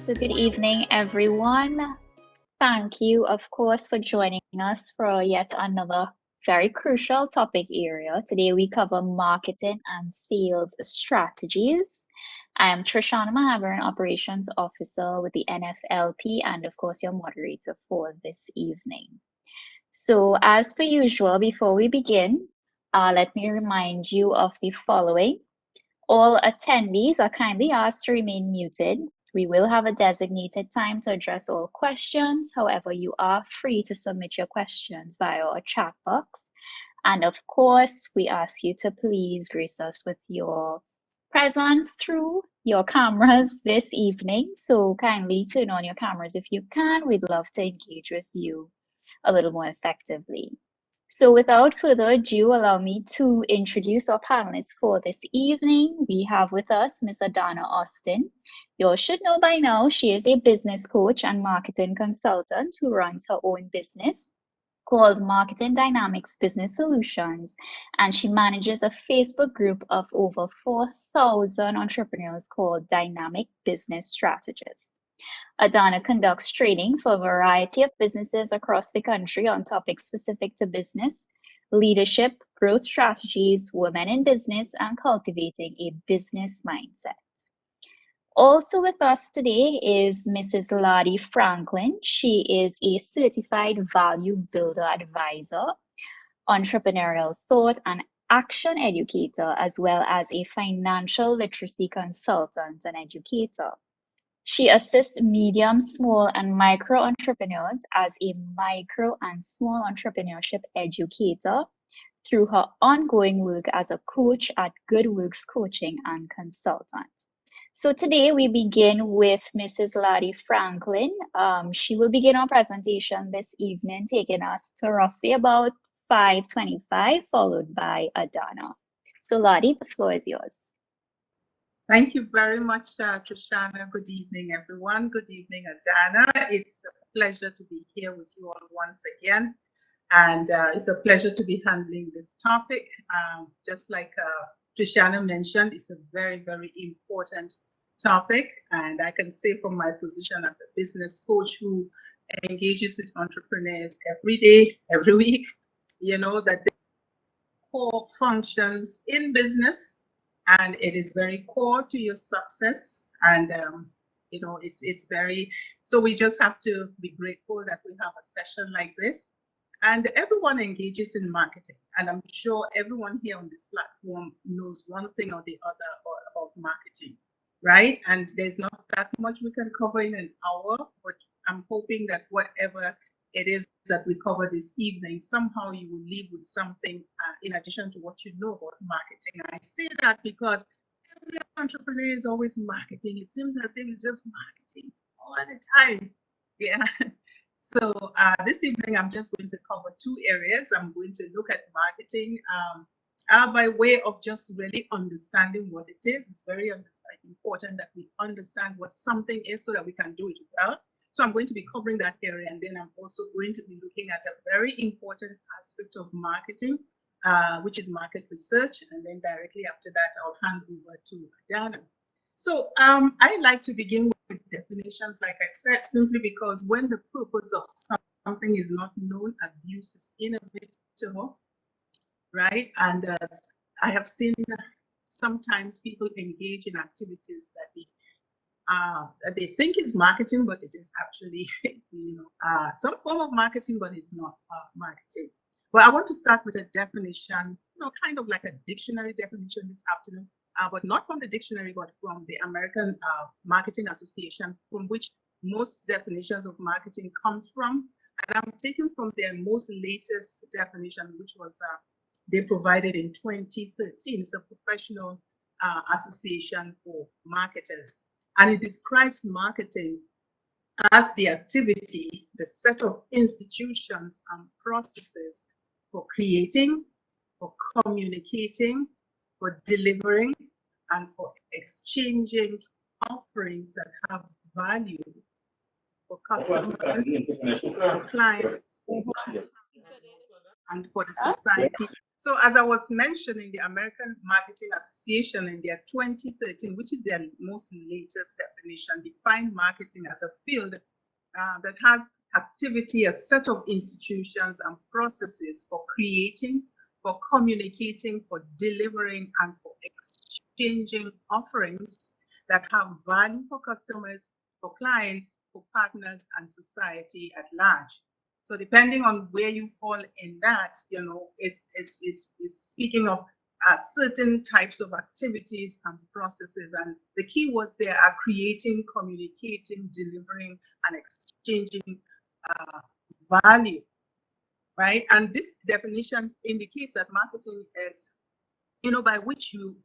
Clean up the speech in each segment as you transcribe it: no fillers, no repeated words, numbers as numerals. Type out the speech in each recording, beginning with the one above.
So, good evening, everyone. Thank you, of course, for joining us for yet another very crucial topic area. Today, we cover marketing and sales strategies. I'm Trishana Mahabaran, Operations Officer with the NFLP, and of course, your moderator for this evening. So, as per usual, before we begin, let me remind you of the following. All attendees are kindly asked to remain muted. We will have a designated time to address all questions. However, you are free to submit your questions via our chat box. And of course, we ask you to please grace us with your presence through your cameras this evening. So kindly turn on your cameras if you can. We'd love to engage with you a little more effectively. So without further ado, allow me to introduce our panelists for this evening. We have with us Ms. Adana Austin. You all should know by now, she is a business coach and marketing consultant who runs her own business called Marketing Dynamics Business Solutions, and she manages a Facebook group of over 4,000 entrepreneurs called Dynamic Business Strategists. Adana conducts training for a variety of businesses across the country on topics specific to business, leadership, growth strategies, women in business, and cultivating a business mindset. Also with us today is Mrs. Lottie Franklin. She is a certified value builder advisor, entrepreneurial thought and action educator, as well as a financial literacy consultant and educator. She assists medium, small, and micro entrepreneurs as a micro and small entrepreneurship educator through her ongoing work as a coach at Good Works Coaching and Consultant. So today we begin with Mrs. Lottie Franklin. She will begin our presentation this evening, taking us to roughly about 5:25, followed by Adana. So Lottie, the floor is yours. Thank you very much, Trishana. Good evening, everyone. Good evening, Adana. It's a pleasure to be here with you all once again. And it's a pleasure to be handling this topic. Just like Trishana mentioned, it's a very, very important topic. And I can say from my position as a business coach who engages with entrepreneurs every day, every week, you know, that the core functions in business, and it is very core to your success. And you know, it's very, so we just have to be grateful that we have a session like this. And everyone engages in marketing, and I'm sure everyone here on this platform knows one thing or the other of marketing, right? And there's not that much we can cover in an hour, but I'm hoping that whatever it is that we cover this evening, somehow you will leave with something in addition to what you know about marketing. I say that because every entrepreneur is always marketing. It seems as if it's just marketing all the time. Yeah. So this evening, I'm just going to cover two areas. I'm going to look at marketing by way of just really understanding what it is. It's very important that we understand what something is so that we can do it well. So I'm going to be covering that area, and then I'm also going to be looking at a very important aspect of marketing, which is market research. And then directly after that, I'll hand over to Adana. So I like to begin with definitions, like I said, simply because when the purpose of something is not known, abuse is inevitable, right? And I have seen sometimes people engage in activities that they think is marketing, but it is actually, you know, some form of marketing, but it's not marketing. Well, I want to start with a definition, you know, kind of like a dictionary definition this afternoon, but not from the dictionary, but from the American Marketing Association, from which most definitions of marketing comes from. And I'm taking from their most latest definition, which was they provided in 2013. It's a professional association for marketers. And it describes marketing as the activity, the set of institutions and processes for creating, for communicating, for delivering, and for exchanging offerings that have value for customers, for clients, and for the society So as I was mentioning, the American Marketing Association in their 2013, which is their most latest definition, defined marketing as a field that has activity, a set of institutions and processes for creating, for communicating, for delivering, and for exchanging offerings that have value for customers, for clients, for partners, and society at large. So depending on where you fall in that, it's speaking of certain types of activities and processes. And the key words there are creating, communicating, delivering, and exchanging uh, value, right? And this definition indicates that marketing is, by which you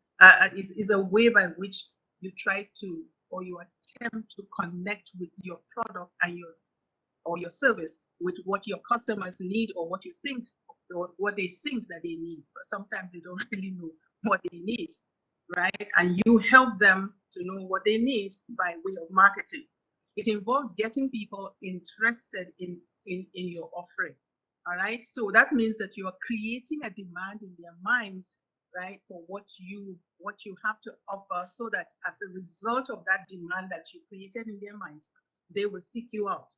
is a way by which you try to, or you attempt to connect with your product and your service with what your customers need, or what you think, or what they think that they need. But sometimes they don't really know what they need, right? And you help them to know what they need by way of marketing. It involves getting people interested in your offering. All right. So that means that you are creating a demand in their minds, right, for what you have to offer, so that as a result of that demand that you created in their minds, they will seek you out.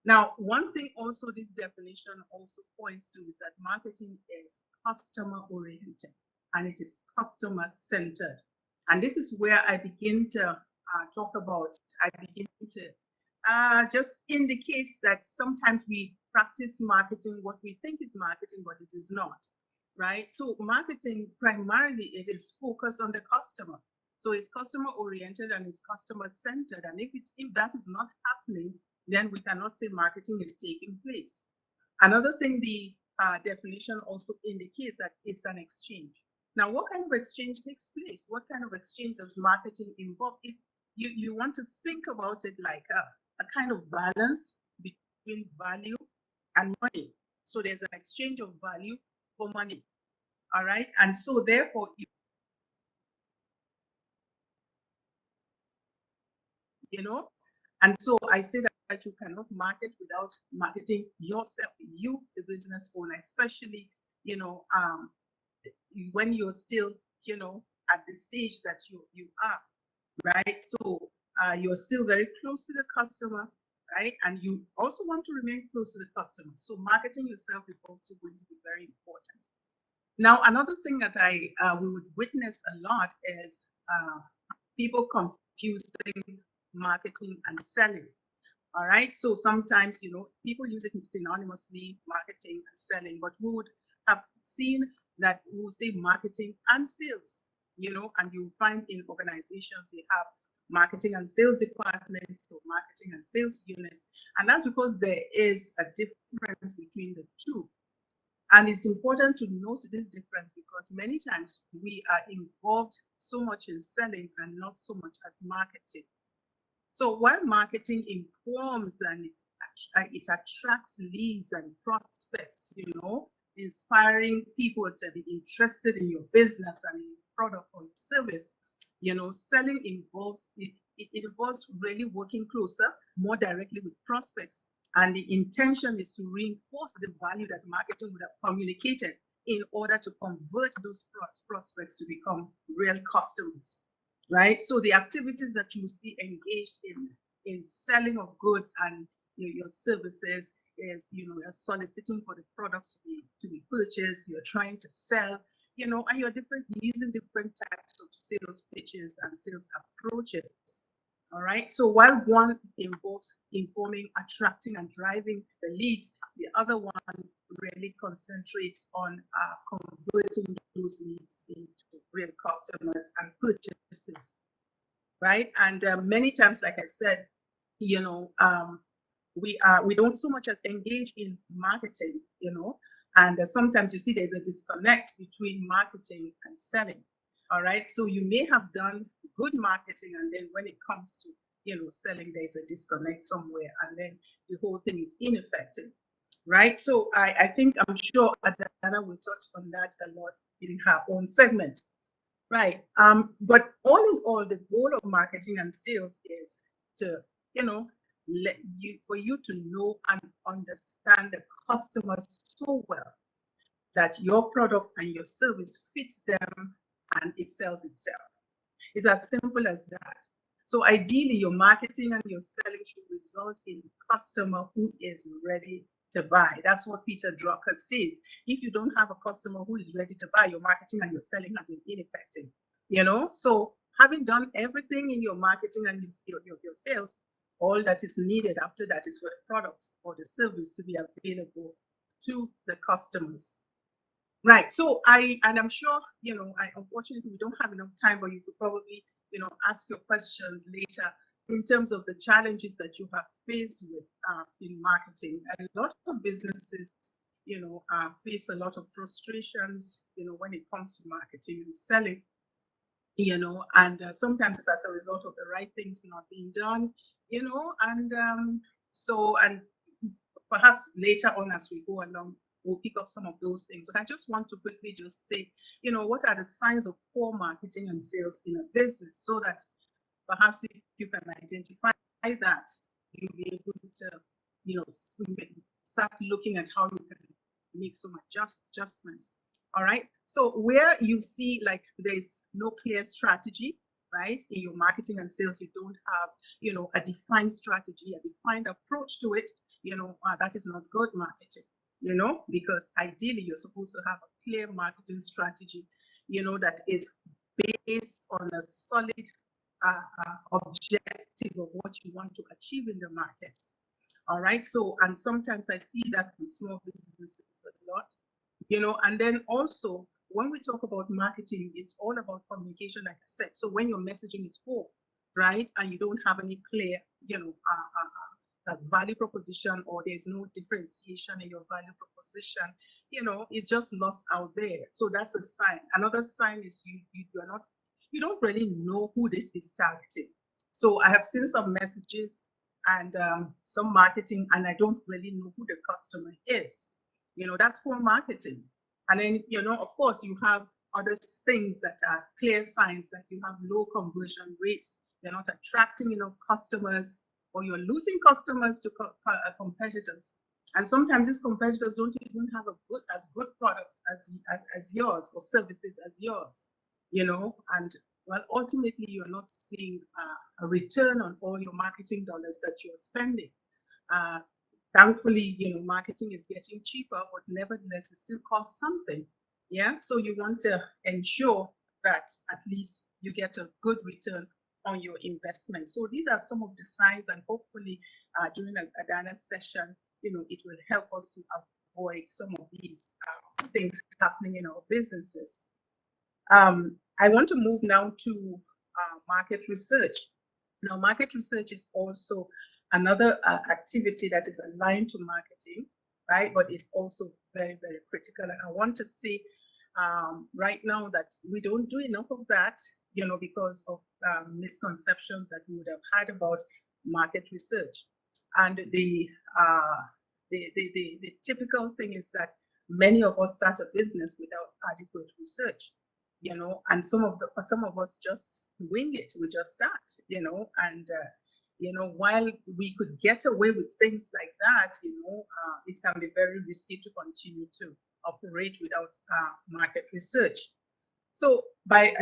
Now, one thing also this definition also points to is that marketing is customer oriented and it is customer centered. And this is where I begin to I begin to just indicates that sometimes we practice marketing, what we think is marketing, but it is not, right? So marketing primarily, it is focused on the customer. So it's customer oriented and it's customer centered. And if that is not happening, then we cannot say marketing is taking place. Another thing the definition also indicates that it's an exchange. Now, what kind of exchange takes place? What kind of exchange does marketing involve? You want to think about it like a kind of balance between value and money. So there's an exchange of value for money. All right. And so therefore, you know, and so I say that you cannot market without marketing yourself, you, the business owner, especially, you know, when you're still, at the stage that you are, right? So you're still very close to the customer, right? And you also want to remain close to the customer. So marketing yourself is also going to be very important. Now, another thing that we would witness a lot is people confusing marketing and selling. All right. So sometimes, people use it synonymously, marketing and selling, but we would have seen that we will say marketing and sales, and you find in organizations they have marketing and sales departments, so marketing and sales units. And that's because there is a difference between the two. And it's important to note this difference because many times we are involved so much in selling and not so much as marketing. So while marketing informs and it attracts leads and prospects, inspiring people to be interested in your business and in your product or your service, selling it involves really working closer, more directly with prospects. And the intention is to reinforce the value that marketing would have communicated in order to convert those prospects to become real customers, right? So the activities that you see engaged in selling of goods and your services is, you're soliciting for the products to be purchased, you're trying to sell, and you're using different types of sales pitches and sales approaches. All right. So while one involves informing, attracting, and driving the leads, the other one really concentrates on converting those leads into real customers and purchases, right? And many times, like I said, we don't so much as engage in marketing, and sometimes you see there's a disconnect between marketing and selling. All right, so you may have done good marketing, and then when it comes to selling, there's a disconnect somewhere, and then the whole thing is ineffective, right? So I think I'm sure Adana will touch on that a lot in her own segment. Right. But all in all, the goal of marketing and sales is to, for you to know and understand the customers so well, that your product and your service fits them and it sells itself. It's as simple as that. So ideally, your marketing and your selling should result in a customer who is ready to buy. That's what Peter Drucker says. If you don't have a customer who is ready to buy, your marketing and your selling has been ineffective. So having done everything in your marketing and your sales, all that is needed after that is for the product or the service to be available to the customers. Right. So I'm sure, unfortunately we don't have enough time, but you could probably, ask your questions later in terms of the challenges that you have faced with in marketing. And a lot of businesses, face a lot of frustrations, when it comes to marketing and selling, and sometimes it's as a result of the right things not being done, and perhaps later on as we go along, we'll pick up some of those things. But I just want to quickly just say, what are the signs of poor marketing and sales in a business, so that perhaps if you can identify that, you'll be able to, start looking at how you can make some adjustments. All right. So where you see like there's no clear strategy, right, in your marketing and sales, you don't have, a defined strategy, a defined approach to it, that is not good marketing, because ideally you're supposed to have a clear marketing strategy, that is based on a solid objective of what you want to achieve in the market. All right. So, and sometimes I see that with small businesses a lot, and then also when we talk about marketing, it's all about communication, like I said. So when your messaging is poor, right, and you don't have any clear, value proposition, or there's no differentiation in your value proposition, it's just lost out there. So that's a sign. Another sign is you don't really know who this is targeting. So I have seen some messages and some marketing, and I don't really know who the customer is. That's poor marketing. And then, of course, you have other things that are clear signs that you have low conversion rates, you're not attracting enough customers, or you're losing customers to competitors. And sometimes these competitors don't even have as good products as yours, or services as yours, and well, ultimately you're not seeing a return on all your marketing dollars that you're spending. Uh, Thankfully, marketing is getting cheaper, but nevertheless, it still costs something. Yeah. So you want to ensure that at least you get a good return on your investment. So these are some of the signs, and hopefully during Adana's session, it will help us to avoid some of these things happening in our businesses. I want to move now to market research. Now, market research is also another activity that is aligned to marketing, right? But it's also very, very critical. And I want to say right now that we don't do enough of that, because of misconceptions that we would have had about market research. And the typical thing is that many of us start a business without adequate research, and some of us just wing it. We just start, and while we could get away with things like that, it can be very risky to continue to operate without market research. So by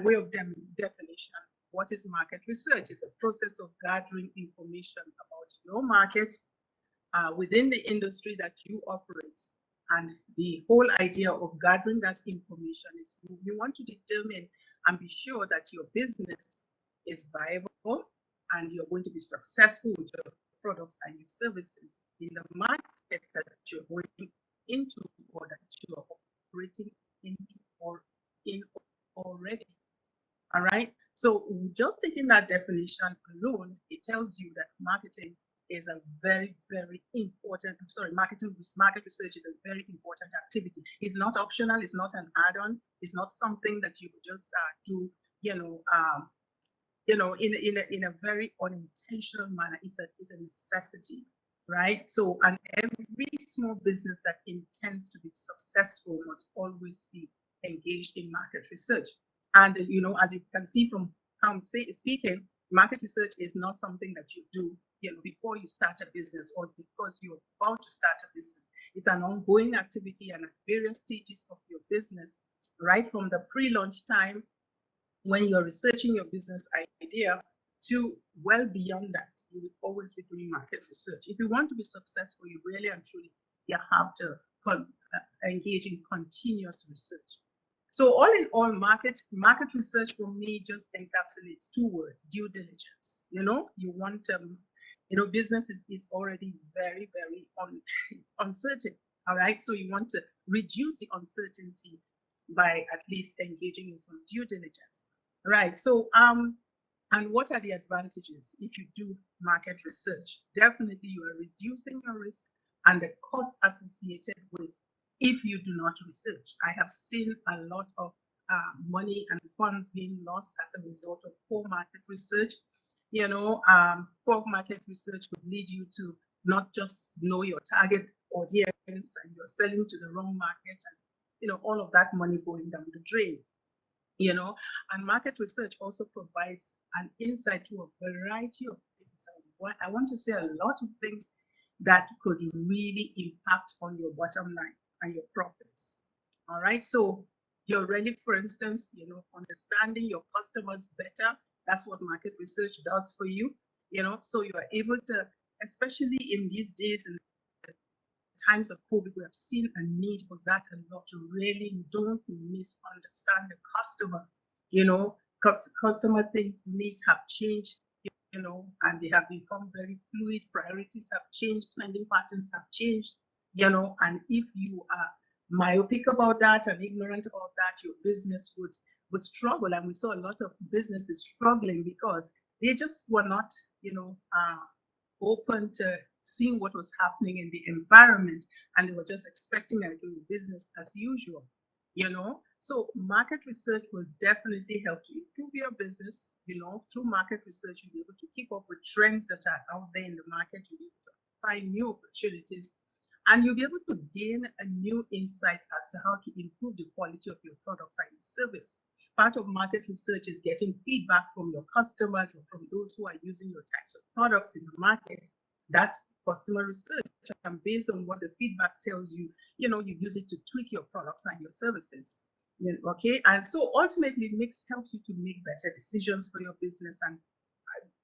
way of definition, what is market research? It's a process of gathering information about your market within the industry that you operate. And the whole idea of gathering that information is you want to determine and be sure that your business is viable and you're going to be successful with your products and your services in the market that you're going into, or that you are operating into or in already. All right. So just taking that definition alone, it tells you that marketing is a very, very important, market research is a very important activity. It's not optional, it's not an add-on, it's not something that you could just do, in a very unintentional manner. It's a necessity, right? So, and every small business that intends to be successful must always be engaged in market research. And as you can see from how I'm speaking, market research is not something that you do, before you start a business or because you're about to start a business. It's an ongoing activity and at various stages of your business, right from the pre-launch time when you're researching your business idea to well beyond that. You will always be doing market research. If you want to be successful, you really and truly you have to engage in continuous research. So all in all, market research for me just encapsulates two words: due diligence. You want business is already very, very uncertain. All right. So you want to reduce the uncertainty by at least engaging in some due diligence. Right. So and what are the advantages if you do market research? Definitely you are reducing your risk and the cost associated with if you do not research. I have seen a lot of money and funds being lost as a result of poor market research. Poor market research could lead you to not just know your target audience and you're selling to the wrong market and all of that money going down the drain. And market research also provides an insight to a variety of things. I want to say a lot of things that could really impact on your bottom line and your profits. All right. So you're really, for instance, understanding your customers better. That's what market research does for you. So you are able to, especially in these days and times of COVID, we have seen a need for that a lot. To really don't misunderstand the customer, because customer things needs have changed, and they have become very fluid. Priorities have changed, spending patterns have changed, and if you are myopic about that and ignorant about that, your business would struggle. And we saw a lot of businesses struggling because they just were not, open to seeing what was happening in the environment, and they were just expecting to do business as usual. So market research will definitely help to improve your business. Through market research, you'll be able to keep up with trends that are out there in the market. You'll be able to find new opportunities, and you'll be able to gain a new insights as to how to improve the quality of your products and your service. Part of market research is getting feedback from your customers and from those who are using your types of products in the market. That's customer research. And based on what the feedback tells you, you use it to tweak your products and your services. Okay. And so ultimately it helps you to make better decisions for your business. And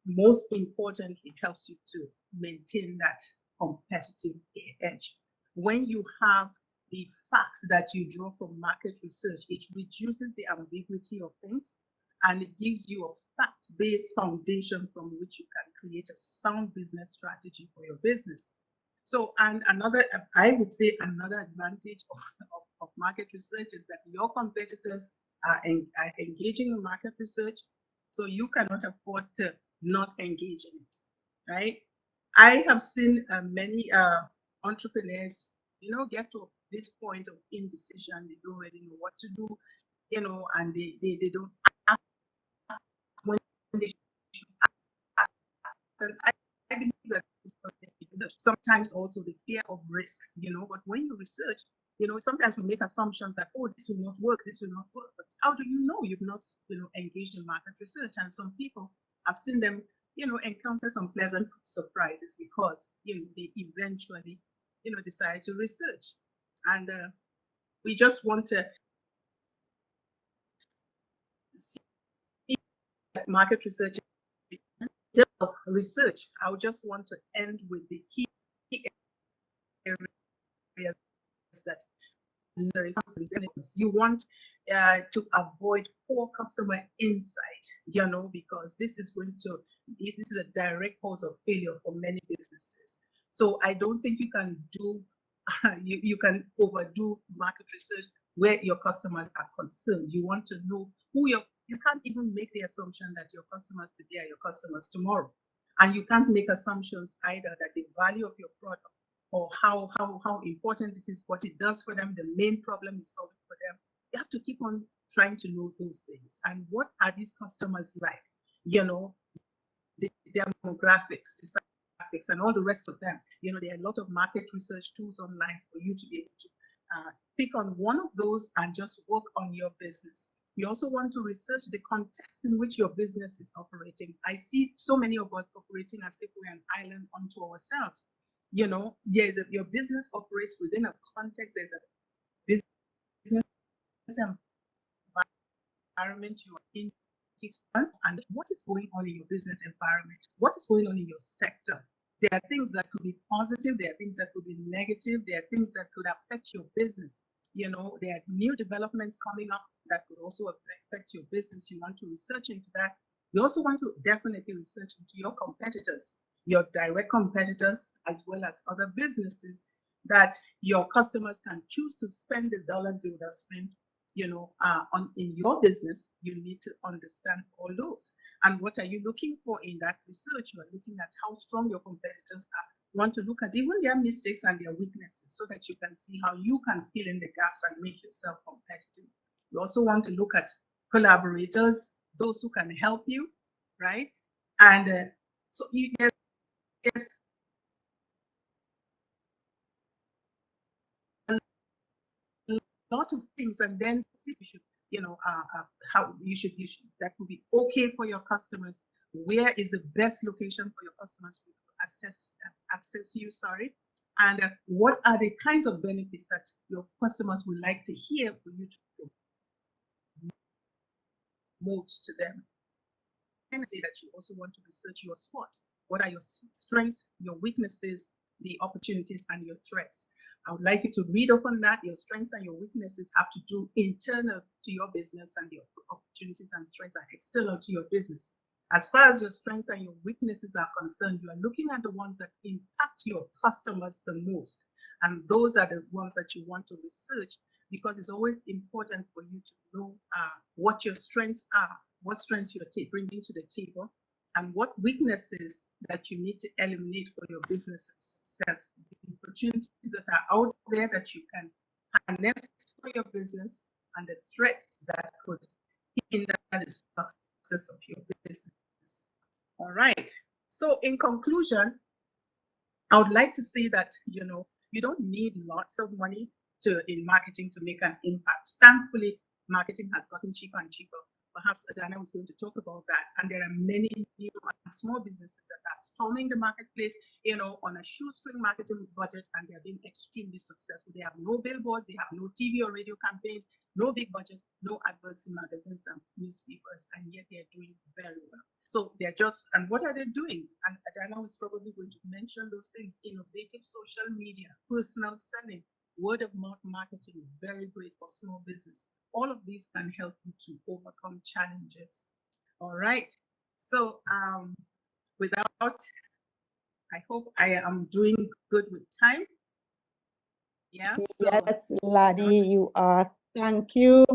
most importantly, it helps you to maintain that competitive edge. When you have the facts that you draw from market research, it reduces the ambiguity of things and it gives you a fact-based foundation from which you can create a sound business strategy for your business. So, and I would say another advantage of market research is that your competitors are engaging in market research, so you cannot afford to not engage in it, right? I have seen many entrepreneurs, get to this point of indecision. They don't really know what to do, and they don't act when they should act. And I believe that sometimes also the fear of risk, but when you research, sometimes we make assumptions that, oh, this will not work, this will not work. But how do you know you've not, engaged in market research? And some people, I've seen them, encounter some pleasant surprises because, they eventually, decide to research. And we just want to see that market research of research. I would just want to end with the key areas that you want to avoid poor customer insight, because this is a direct cause of failure for many businesses. So I don't think you can do you can overdo market research where your customers are concerned. You want to know you can't even make the assumption that your customers today are your customers tomorrow. And you can't make assumptions either that the value of your product or how important it is, what it does for them, the main problem is solving for them. You have to keep on trying to know those things. And what are these customers like? The demographics, the psychographics, and all the rest of them. There are a lot of market research tools online for you to be able to pick on one of those and just work on your business. You also want to research the context in which your business is operating. I see so many of us operating as if we're an island unto ourselves. your business operates within a context. There's a business environment you are in, and what is going on in your business environment, what is going on in your sector. There are things that could be positive, there are things that could be negative, there are things that could affect your business. There are new developments coming up that could also affect your business. You want to research into that. You also want to definitely research into your competitors, your direct competitors, as well as other businesses that your customers can choose to spend the dollars they would have spent in your business. You need to understand all those. And what are you looking for in that research? You are looking at how strong your competitors are. You want to look at even their mistakes and their weaknesses so that you can see how you can fill in the gaps and make yourself competitive. You also want to look at collaborators, those who can help you, right? And so there's lot of things, and then you should, how you should that would be okay for your customers. Where is the best location for your customers to access you? Sorry, and what are the kinds of benefits that your customers would like to hear for you to promote to them? And say that you also want to research your SWOT. What are your strengths, your weaknesses, the opportunities, and your threats? I would like you to read up on that. Your strengths and your weaknesses have to do internal to your business, and your opportunities and threats are external to your business. As far as your strengths and your weaknesses are concerned, you are looking at the ones that impact your customers the most. And those are the ones that you want to research, because it's always important for you to know what your strengths are, what strengths you're bringing to the table, and what weaknesses that you need to eliminate for your business success. The opportunities that are out there that you can harness for your business, and the threats that could hinder the success of your business. All right. So in conclusion, I would like to say that, you don't need lots of money in marketing to make an impact. Thankfully, marketing has gotten cheaper and cheaper. Perhaps Adana was going to talk about that. And there are many new and small businesses that are storming the marketplace, on a shoestring marketing budget, and they're being extremely successful. They have no billboards, they have no TV or radio campaigns, no big budget, no adverts in magazines and newspapers, and yet they're doing very well. So they're just, and what are they doing? And Adana is probably going to mention those things: innovative social media, personal selling, word of mouth marketing, very great for small business. All of these can help you to overcome challenges. All right. So without, I hope I am doing good with time. Yeah. So, yes, Laddie, you are. Thank you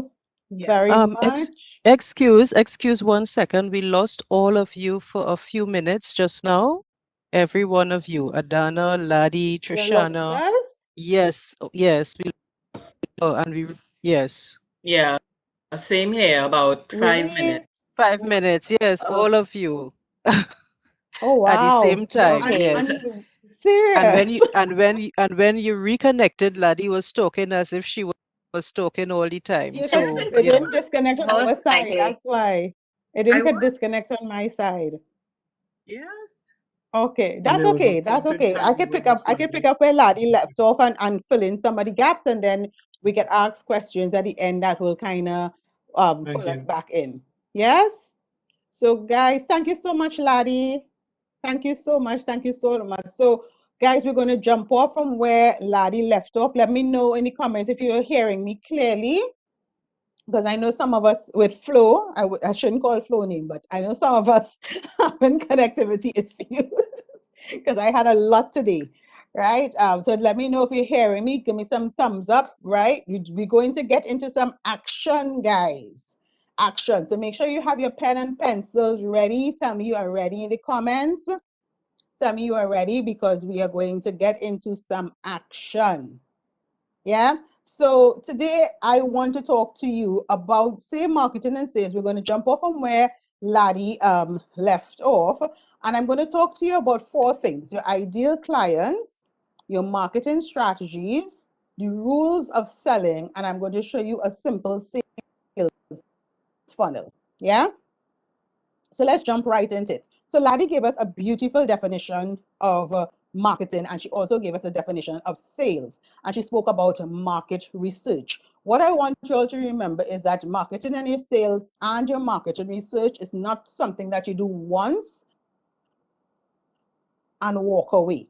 very much. Excuse 1 second. We lost all of you for a few minutes just now. Every one of you, Adana, Laddie, You lost Trishana. us? Yes, yes, yes. Yeah, same here, about 5 Really? minutes. 5 minutes, yes, all of you. Oh, At the wow. same time, Okay. yes. And when Serious? you when you reconnected, Laddie was talking as if she was talking all the time. You So, see, it you know. didn't disconnect on our Most side. likely. That's why. It I didn't get was, disconnect on my side. yes. Okay, And that's there was a okay. That's point in okay. I time could where pick up, this I could pick lady up where Laddie was left off and fill in some of the gaps, and then we can ask questions at the end that will kind of Thank pull us you. back in. Yes? So guys, thank you so much, Laddie. Thank you so much. Thank you so much. So guys, we're going to jump off from where Laddie left off. Let me know in the comments if you're hearing me clearly, because I know some of us with Flo, I shouldn't call Flo name, but I know some of us having connectivity issues because I had a lot today, right? So let me know if you're hearing me. Give me some thumbs up, right? We're going to get into some action, guys. Action. So make sure you have your pen and pencils ready. Tell me you are ready in the comments. Tell me you are ready, because we are going to get into some action. Yeah. So today I want to talk to you about, say, marketing and sales. We're going to jump off from where Laddie left off. And I'm going to talk to you about 4 things: your ideal clients, your marketing strategies, the rules of selling, and I'm going to show you a simple sales funnel. Yeah. So let's jump right into it. So Laddie gave us a beautiful definition of marketing, and she also gave us a definition of sales, and she spoke about market research. What I want you all to remember is that marketing and your sales and your marketing research is not something that you do once and walk away.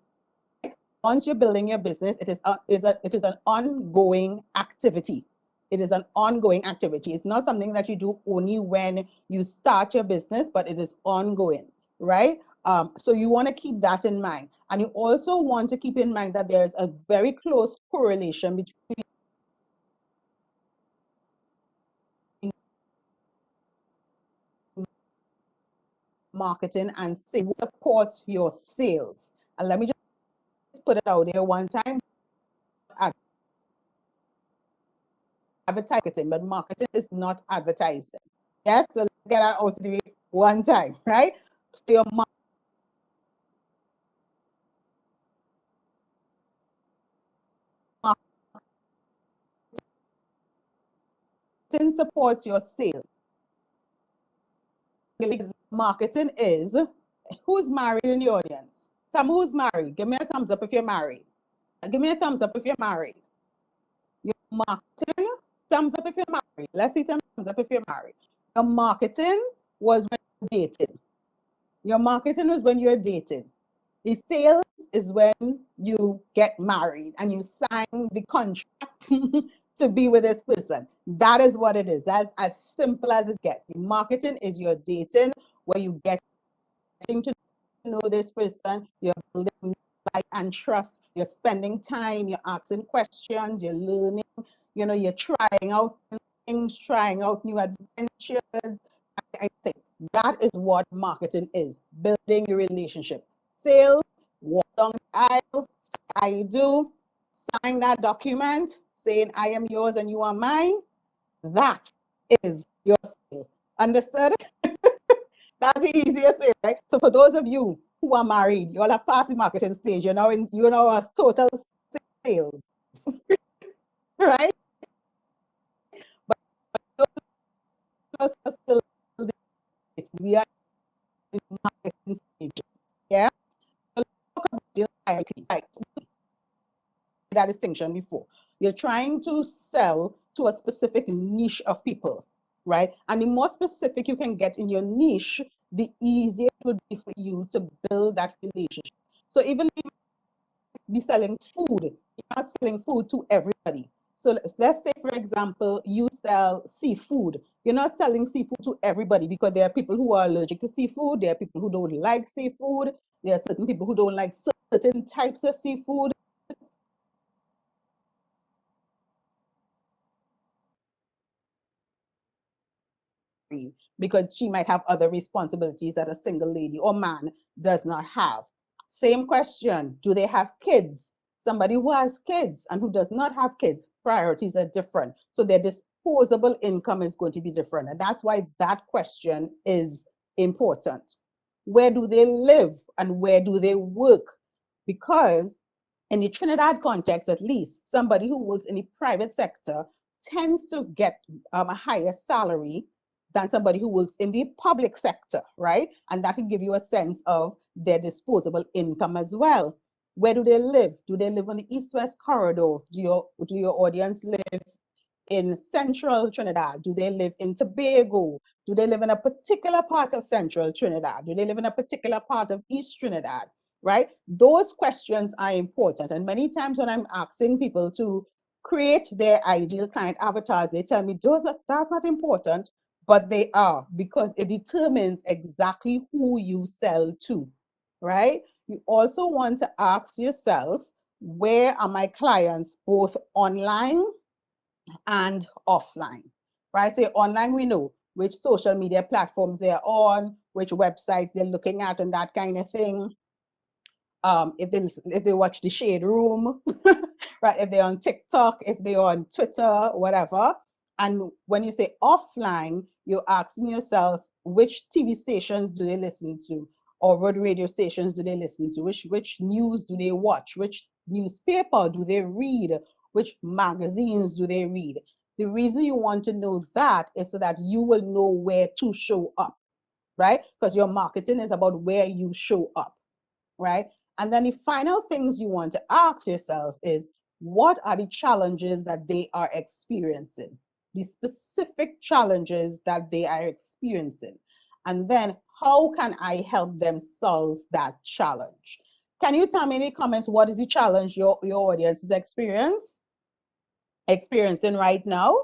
Once you're building your business, it is an ongoing activity. It is an ongoing activity. It's not something that you do only when you start your business, but it is ongoing, right? So you want to keep that in mind. And you also want to keep in mind that there's a very close correlation between marketing and sales. Supports your sales. And let me just put it out there one time. Advertising, but marketing is not advertising. Yes, so let's get that out to the one time, right? So your marketing supports your sales. Marketing is, who's married in the audience? Tell me who's married. Give me a thumbs up if you're married. Give me a thumbs up if you're married. Your marketing, thumbs up if you're married. Let's see thumbs up if you're married. Your marketing was when you're dating. Your marketing was when you're dating. The sales is when you get married and you sign the contract to be with this person. That is what it is. That's as simple as it gets. The marketing is your dating, where you get to know this person, you're building like and trust, you're spending time, you're asking questions, you're learning, you're trying out new things, trying out new adventures. I think that is what marketing is, building your relationship. Sales, walk down the aisle, I do, sign that document saying I am yours and you are mine. That is your sale. Understood? That's the easiest way, right? So for those of you who are married, you all have passed the marketing stage. You're now a total sales, right? But those of us still, we are in marketing stage. Yeah. So let's talk about the hierarchy. Right. That distinction before. You're trying to sell to a specific niche of people, right? And the more specific you can get in your niche, the easier it would be for you to build that relationship. So even if you be selling food, you're not selling food to everybody. So let's say, for example, you sell seafood. You're not selling seafood to everybody because there are people who are allergic to seafood. There are people who don't like seafood. There are certain people who don't like certain types of seafood. Because she might have other responsibilities that a single lady or man does not have. Same question, do they have kids? Somebody who has kids and who does not have kids, priorities are different. So their disposable income is going to be different. And that's why that question is important. Where do they live and where do they work? Because in the Trinidad context, at least, somebody who works in the private sector tends to get a higher salary than somebody who works in the public sector, right? And that can give you a sense of their disposable income as well. Where do they live? Do they live on the East-West corridor? Do your audience live in central Trinidad? Do they live in Tobago? Do they live in a particular part of central Trinidad? Do they live in a particular part of East Trinidad? Right? Those questions are important. And many times when I'm asking people to create their ideal client avatars, they tell me that's not important, but they are, because it determines exactly who you sell to, right? You also want to ask yourself, where are my clients, both online and offline, right? So online, we know which social media platforms they're on, which websites they're looking at, and that kind of thing. If they watch the Shade Room, right? If they're on TikTok, if they're on Twitter, whatever. And when you say offline, you're asking yourself, which TV stations do they listen to? Or what radio stations do they listen to? Which news do they watch? Which newspaper do they read? Which magazines do they read? The reason you want to know that is so that you will know where to show up, right? Because your marketing is about where you show up, right? And then the final things you want to ask yourself is, what are the challenges that they are experiencing? The specific challenges that they are experiencing. And then how can I help them solve that challenge? Can you tell me in the comments, what is the challenge your audience is experiencing right now?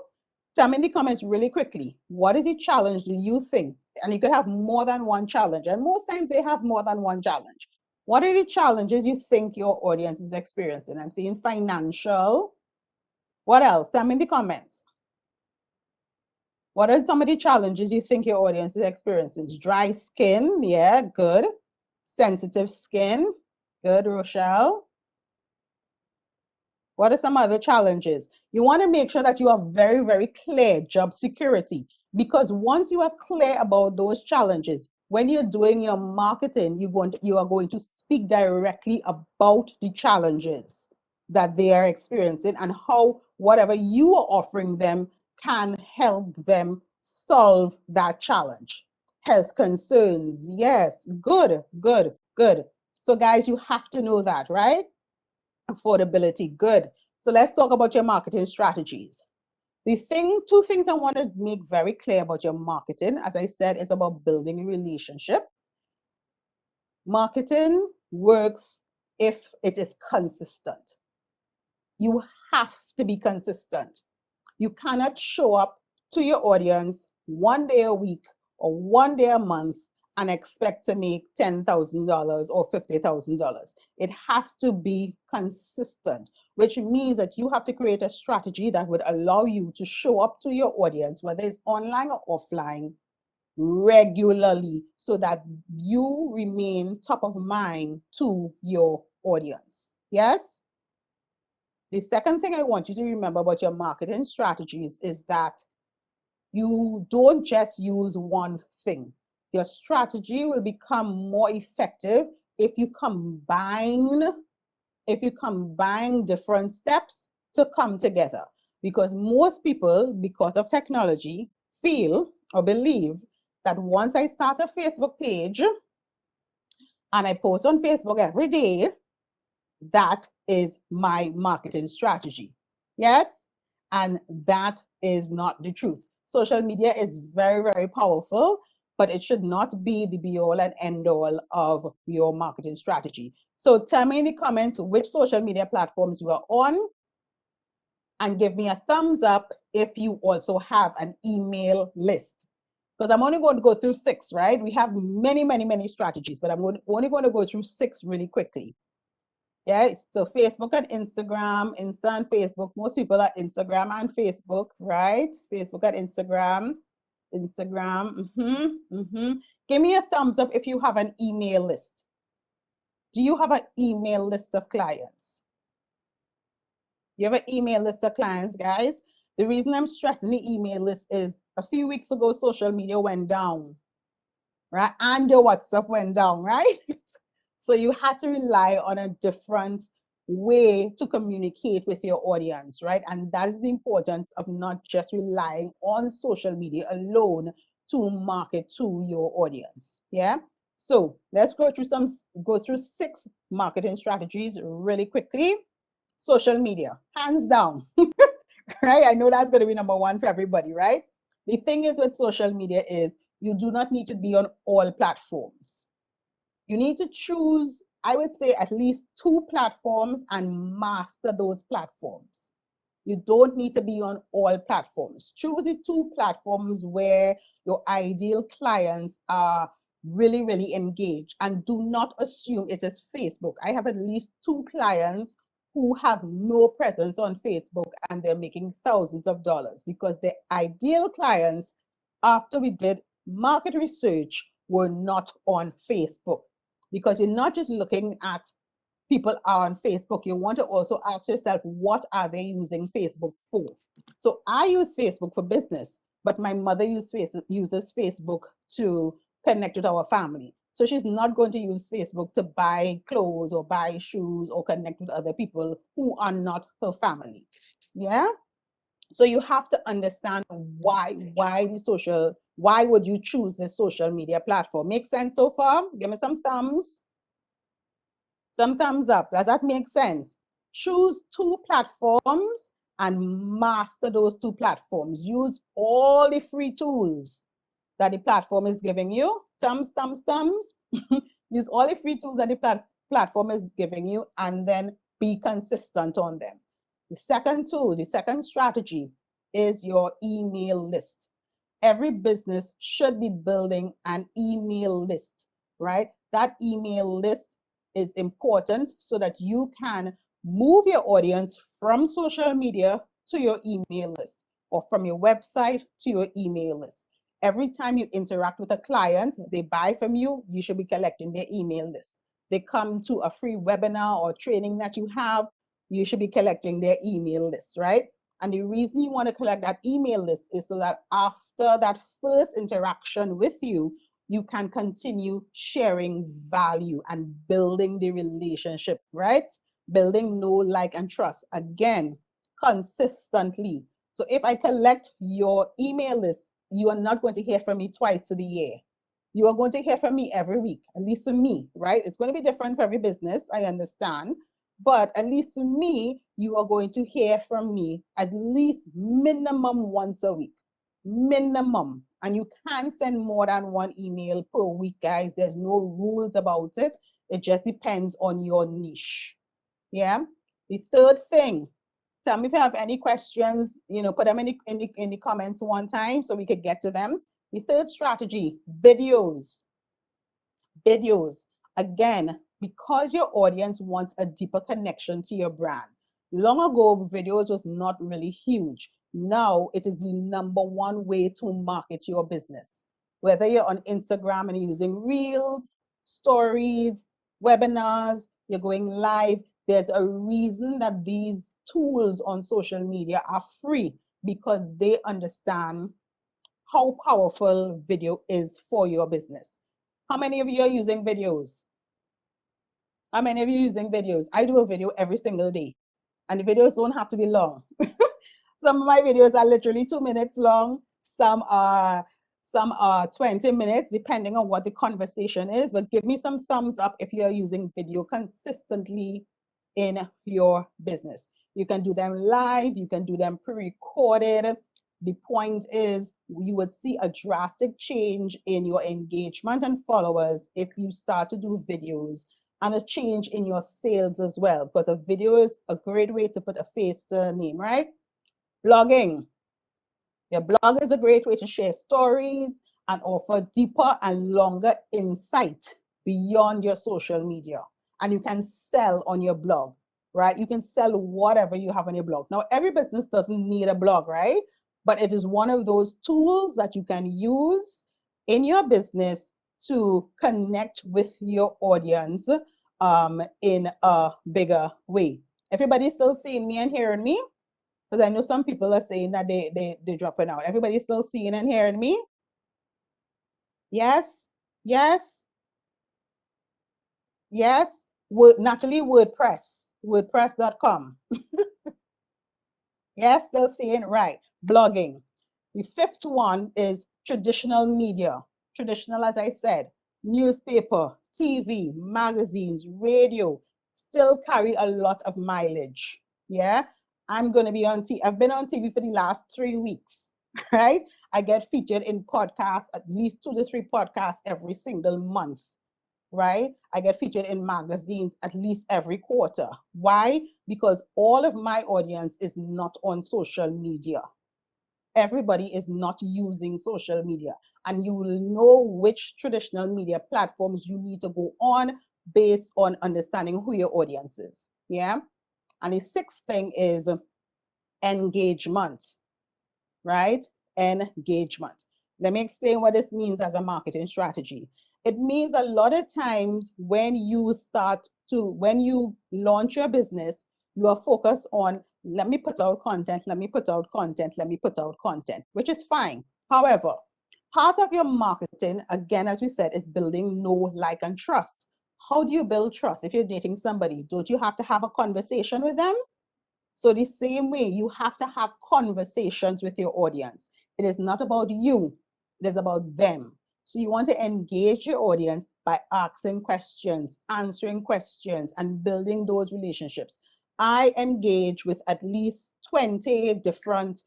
Tell me in the comments really quickly, what is the challenge do you think? And you could have more than one challenge, and most times they have more than one challenge. What are the challenges you think your audience is experiencing? I'm seeing financial. What else? Tell me in the comments. What are some of the challenges you think your audience is experiencing? Dry skin, yeah, good. Sensitive skin, good, Rochelle. What are some other challenges? You want to make sure that you are very, very clear, job security, because once you are clear about those challenges, when you're doing your marketing, you are going to speak directly about the challenges that they are experiencing and how whatever you are offering them can help them solve that challenge. Health concerns, yes, good, good, good. So guys, you have to know that, right? Affordability, good. So let's talk about your marketing strategies. Two things I want to make very clear about your marketing, as I said, is about building a relationship. Marketing works if it is consistent. You have to be consistent. You cannot show up to your audience one day a week or one day a month and expect to make $10,000 or $50,000. It has to be consistent, which means that you have to create a strategy that would allow you to show up to your audience, whether it's online or offline, regularly, so that you remain top of mind to your audience. Yes? The second thing I want you to remember about your marketing strategies is that you don't just use one thing. Your strategy will become more effective if you combine different steps to come together. Because most people, because of technology, feel or believe that once I start a Facebook page and I post on Facebook every day, that is my marketing strategy. Yes? And that is not the truth. Social media is very, very powerful, but it should not be the be all and end all of your marketing strategy. So tell me in the comments which social media platforms you are on, and give me a thumbs up if you also have an email list. Because I'm only going to go through 6, right? We have many, many, many strategies, but I'm only going to go through 6 really quickly. Yeah, so Facebook and Instagram, Insta and Facebook. Most people are Instagram and Facebook, right? Facebook and Instagram. Give me a thumbs up if you have an email list. Do you have an email list of clients? You have an email list of clients, guys? The reason I'm stressing the email list is a few weeks ago, social media went down, right? And your WhatsApp went down, right? So you had to rely on a different way to communicate with your audience, right? And that is the importance of not just relying on social media alone to market to your audience. Yeah. So let's go through 6 marketing strategies really quickly. Social media, hands down, right? I know that's going to be number 1 for everybody, right? The thing is with social media is you do not need to be on all platforms. You need to choose, I would say, at least 2 platforms and master those platforms. You don't need to be on all platforms. Choose the 2 platforms where your ideal clients are really, really engaged, and do not assume it is Facebook. I have at least 2 clients who have no presence on Facebook and they're making thousands of dollars because the ideal clients, after we did market research, were not on Facebook. Because you're not just looking at people are on Facebook, you want to also ask yourself, what are they using Facebook for? So I use Facebook for business, but my mother uses Facebook to connect with our family. So she's not going to use Facebook to buy clothes or buy shoes or connect with other people who are not her family. Yeah. So you have to understand why would you choose this social media platform? Make sense so far? Give me some thumbs. Some thumbs up. Does that make sense? Choose 2 platforms and master those 2 platforms. Use all the free tools that the platform is giving you. Thumbs, thumbs, thumbs. Use all the free tools that the platform is giving you, and then be consistent on them. The second tool, the second strategy is your email list. Every business should be building an email list, right? That email list is important so that you can move your audience from social media to your email list, or from your website to your email list. Every time you interact with a client, they buy from you, you should be collecting their email list. They come to a free webinar or training that you have, you should be collecting their email list, right? And the reason you want to collect that email list is so that after that first interaction with you, you can continue sharing value and building the relationship, right? Building know, like, and trust, again, consistently. So if I collect your email list, you are not going to hear from me twice for the year. You are going to hear from me every week, at least for me, right? It's going to be different for every business, I understand. But at least for me, you are going to hear from me at least minimum once a week. Minimum. And you can send more than 1 email per week, guys. There's no rules about it. It just depends on your niche. Yeah. The third thing, tell me if you have any questions, put them in the comments one time so we could get to them. The third strategy, videos. Videos. Again, because your audience wants a deeper connection to your brand. Long ago, videos was not really huge. Now it is the #1 way to market your business. Whether you're on Instagram and using reels, stories, webinars, you're going live, there's a reason that these tools on social media are free, because they understand how powerful video is for your business. How many of you are using videos? How many of you are using videos? I do a video every single day, and the videos don't have to be long. Some of my videos are literally 2 minutes long. Some are 20 minutes, depending on what the conversation is. But give me some thumbs up if you're using video consistently in your business. You can do them live, you can do them pre-recorded. The point is, you would see a drastic change in your engagement and followers if you start to do videos, and a change in your sales as well, because a video is a great way to put a face to a name, right? Blogging. Your blog is a great way to share stories and offer deeper and longer insight beyond your social media. And you can sell on your blog, right? You can sell whatever you have on your blog. Now, every business doesn't need a blog, right? But it is one of those tools that you can use in your business to connect with your audience in a bigger way. Everybody still seeing me and hearing me? Because I know some people are saying that they're dropping out. Everybody's still seeing and hearing me? Yes? Yes? Yes? Natalie, wordpress.com. Yes, still seeing, right. Blogging. The fifth one is traditional media. Traditional, as I said, newspaper, TV, magazines, radio, still carry a lot of mileage. Yeah, I'm going to be on TV. I've been on TV for the last 3 weeks, right? I get featured in podcasts, at least 2 to 3 podcasts every single month, right? I get featured in magazines at least every quarter. Why? Because all of my audience is not on social media. Everybody is not using social media, and you will know which traditional media platforms you need to go on based on understanding who your audience is. Yeah. And the sixth thing is engagement, right? Engagement. Let me explain what this means as a marketing strategy. It means a lot of times when you launch your business, you are focused on, let me put out content, let me put out content, let me put out content, which is fine. However, part of your marketing, again, as we said, is building know, like, and trust. How do you build trust? If you're dating somebody, don't you have to have a conversation with them? So the same way, you have to have conversations with your audience. It is not about you, it is about them. So you want to engage your audience by asking questions, answering questions, and building those relationships. I engage with at least 20 different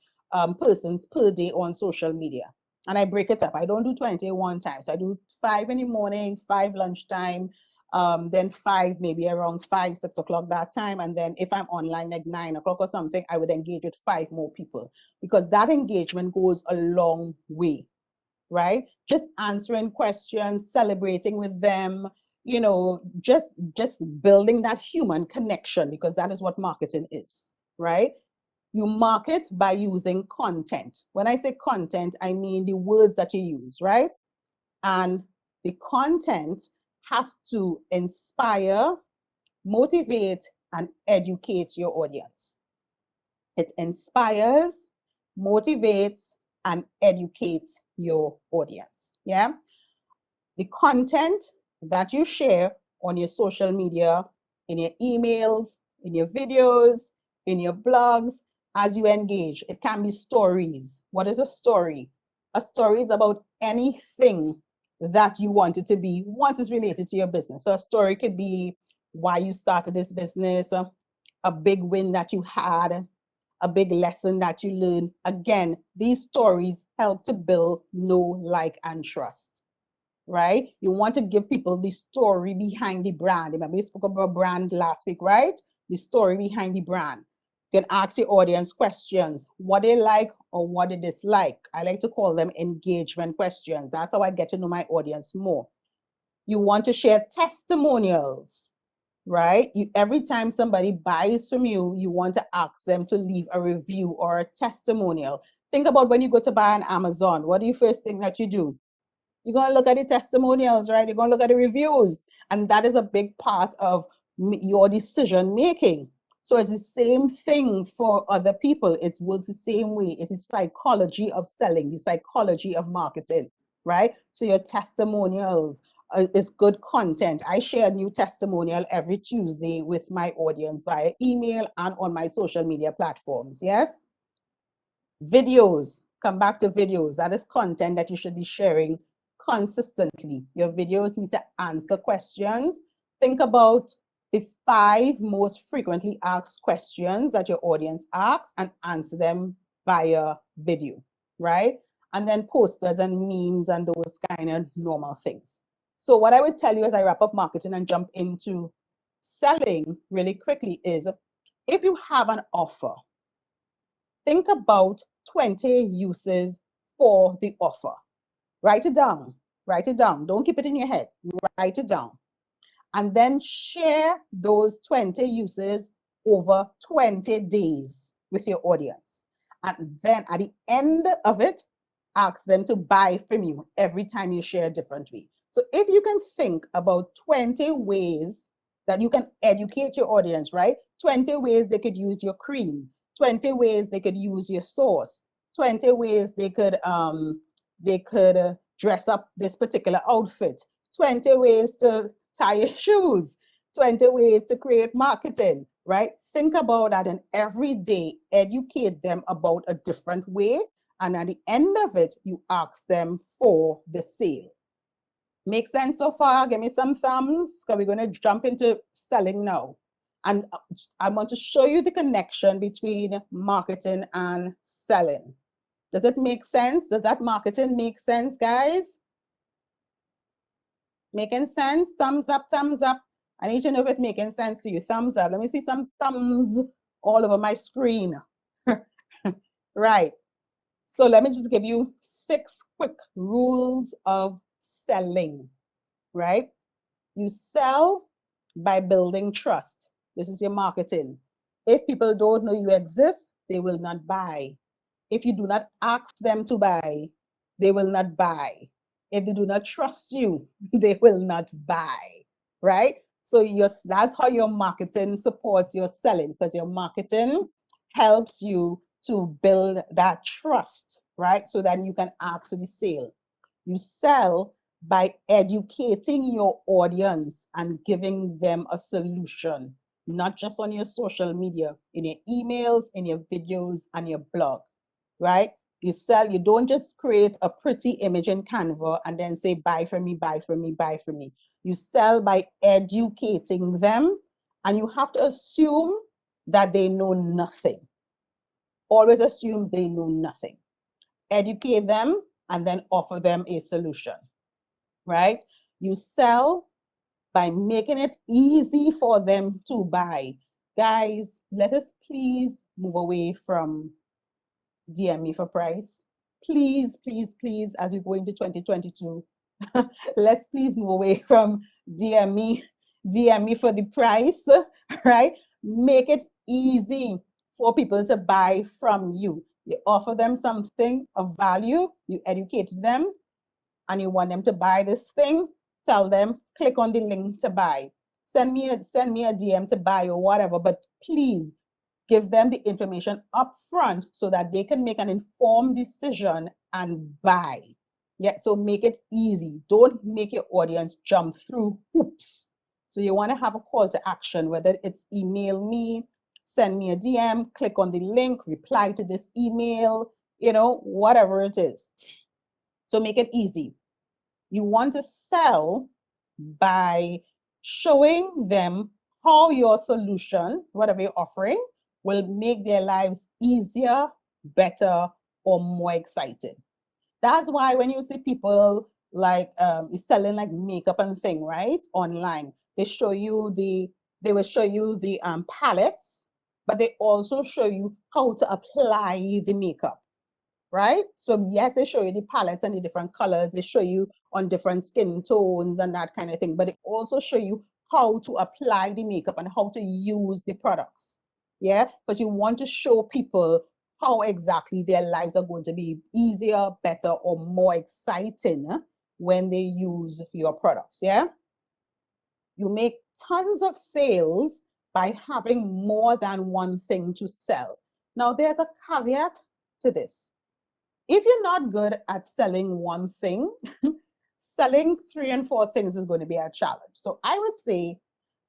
persons per day on social media. And I break it up. I don't do 20 one time. So I do 5 in the morning, 5 lunchtime, then 5 maybe around 5, 6 o'clock that time. And then if I'm online like 9 o'clock or something, I would engage with 5 more people, because that engagement goes a long way, right? Just answering questions, celebrating with them, you know, just building that human connection, because that is what marketing is, right? You market by using content. When I say content, I mean the words that you use, right? And the content has to inspire, motivate, and educate your audience. It inspires, motivates, and educates your audience. Yeah. The content that you share on your social media, in your emails, in your videos, in your blogs, as you engage, it can be stories. What is a story? A story is about anything that you want it to be once it's related to your business. So a story could be why you started this business, a big win that you had, a big lesson that you learned. Again, these stories help to build know, like, and trust, right? You want to give people the story behind the brand. Remember, we spoke about brand last week, right? The story behind the brand. You can ask your audience questions, what they like or what they dislike. I like to call them engagement questions. That's how I get to know my audience more. You want to share testimonials, right? Every time somebody buys from you, you want to ask them to leave a review or a testimonial. Think about when you go to buy on Amazon. What do you first thing that you do? You're going to look at the testimonials, right? You're going to look at the reviews. And that is a big part of your decision making. So it's the same thing for other people. It works the same way. It's the psychology of selling, the psychology of marketing, right? So your testimonials is good content. I share a new testimonial every Tuesday with my audience via email and on my social media platforms. Yes. Videos, come back to videos. That is content that you should be sharing consistently. Your videos need to answer questions. Think about the 5 most frequently asked questions that your audience asks and answer them via video, right? And then posters and memes and those kind of normal things. So what I would tell you as I wrap up marketing and jump into selling really quickly is, if you have an offer, think about 20 uses for the offer. Write it down. Write it down. Don't keep it in your head. Write it down. And then share those 20 uses over 20 days with your audience. And then at the end of it, ask them to buy from you every time you share differently. So if you can think about 20 ways that you can educate your audience, right? 20 ways they could use your cream, 20 ways they could use your sauce, 20 ways they could dress up this particular outfit, 20 ways to tie your shoes, 20 ways to create marketing, right? Think about that, and every day educate them about a different way. And at the end of it, you ask them for the sale. Make sense so far? Give me some thumbs, because we're going to jump into selling now. And I want to show you the connection between marketing and selling. Does it make sense? Does that marketing make sense, guys? Making sense? Thumbs up, thumbs up. I need to know if it's making sense to you. Thumbs up. Let me see some thumbs all over my screen. Right. So let me just give you 6 quick rules of selling, right? You sell by building trust. This is your marketing. If people don't know you exist, they will not buy. If you do not ask them to buy, they will not buy. If they do not trust you, they will not buy, right? So that's how your marketing supports your selling, because your marketing helps you to build that trust, right? So that you can ask for the sale. You sell by educating your audience and giving them a solution, not just on your social media, in your emails, in your videos, and your blog, right? You sell, you don't just create a pretty image in Canva and then say, buy from me, buy from me, buy from me. You sell by educating them, and you have to assume that they know nothing. Always assume they know nothing. Educate them and then offer them a solution, right? You sell by making it easy for them to buy. Guys, let us please move away from DM me for price. Please, please, please, as we go into 2022, let's please move away from DM me for the price, right? Make it easy for people to buy from you. You offer them something of value, you educate them, and you want them to buy this thing, tell them, click on the link to buy. Send me a DM to buy or whatever, but please give them the information up front so that they can make an informed decision and buy. Yeah, so make it easy. Don't make your audience jump through hoops. So you want to have a call to action, whether it's email me, send me a DM, click on the link, reply to this email, whatever it is. So make it easy. You want to sell by showing them how your solution, whatever you're offering, will make their lives easier, better, or more exciting. That's why when you see people like selling like makeup and thing, right, online, they will show you the palettes, but they also show you how to apply the makeup. Right? So yes, they show you the palettes and the different colors. They show you on different skin tones and that kind of thing. But they also show you how to apply the makeup and how to use the products. Yeah, because you want to show people how exactly their lives are going to be easier, better, or more exciting when they use your products. Yeah. You make tons of sales by having more than one thing to sell. Now, there's a caveat to this. If you're not good at selling one thing, selling 3 and 4 things is going to be a challenge. So I would say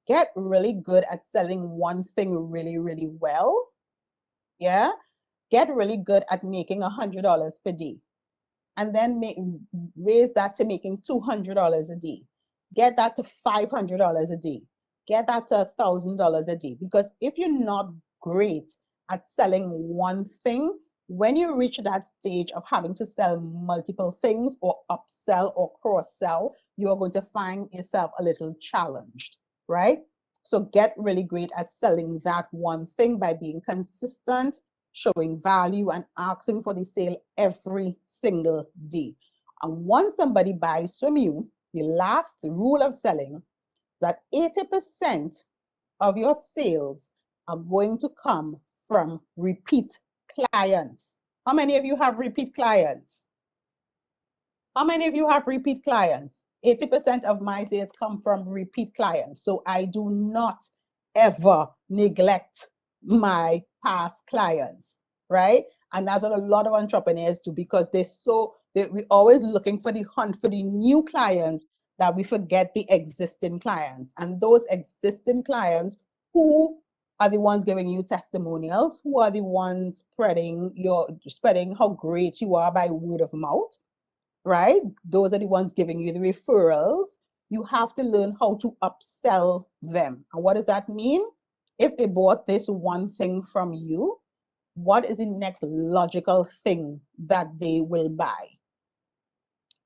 get really good at selling one thing really, really well. Yeah. Get really good at making $100 per day, and then raise that to making $200 a day. Get that to $500 a day. Get that to $1,000 a day. Because if you're not great at selling one thing, when you reach that stage of having to sell multiple things or upsell or cross-sell, you are going to find yourself a little challenged, right? So get really great at selling that one thing by being consistent, showing value, and asking for the sale every single day. And once somebody buys from you, the last rule of selling is that 80% of your sales are going to come from repeat clients. How many of you have repeat clients? How many of you have repeat clients? 80% of my sales come from repeat clients. So I do not ever neglect my past clients, right? And that's what a lot of entrepreneurs do, because we're always looking for the hunt for the new clients, that we forget the existing clients. And those existing clients, who are the ones giving you testimonials, who are the ones spreading how great you are by word of mouth, right? Those are the ones giving you the referrals. You have to learn how to upsell them. And what does that mean? If they bought this one thing from you, what is the next logical thing that they will buy?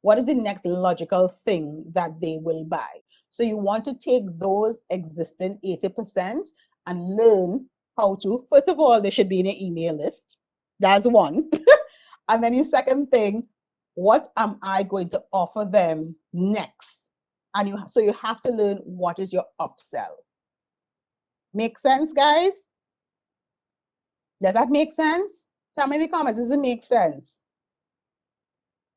What is the next logical thing that they will buy? So you want to take those existing 80% and learn how to, first of all, they should be in an email list. That's one. And then the second thing, what am I going to offer them next? And so you have to learn what is your upsell. Make sense, guys? Does that make sense? Tell me in the comments, does it make sense?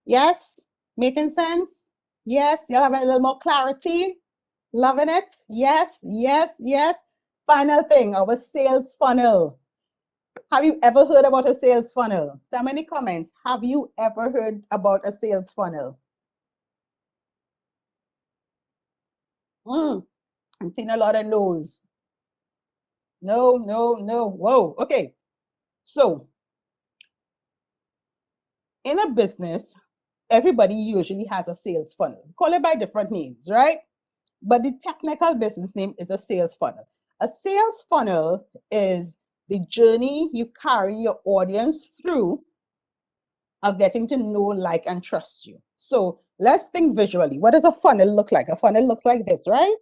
Yes? Making sense? Yes? You're having a little more clarity? Loving it? Yes, yes, yes. Final thing, our sales funnel. Have you ever heard about a sales funnel? Tell me in the comments, have you ever heard about a sales funnel? I'm seeing a lot of no's. No, no, no. Whoa. Okay. So in a business, everybody usually has a sales funnel. Call it by different names, right? But the technical business name is a sales funnel. A sales funnel is the journey you carry your audience through of getting to know, like, and trust you. So let's think visually. What does a funnel look like? A funnel looks like this, right?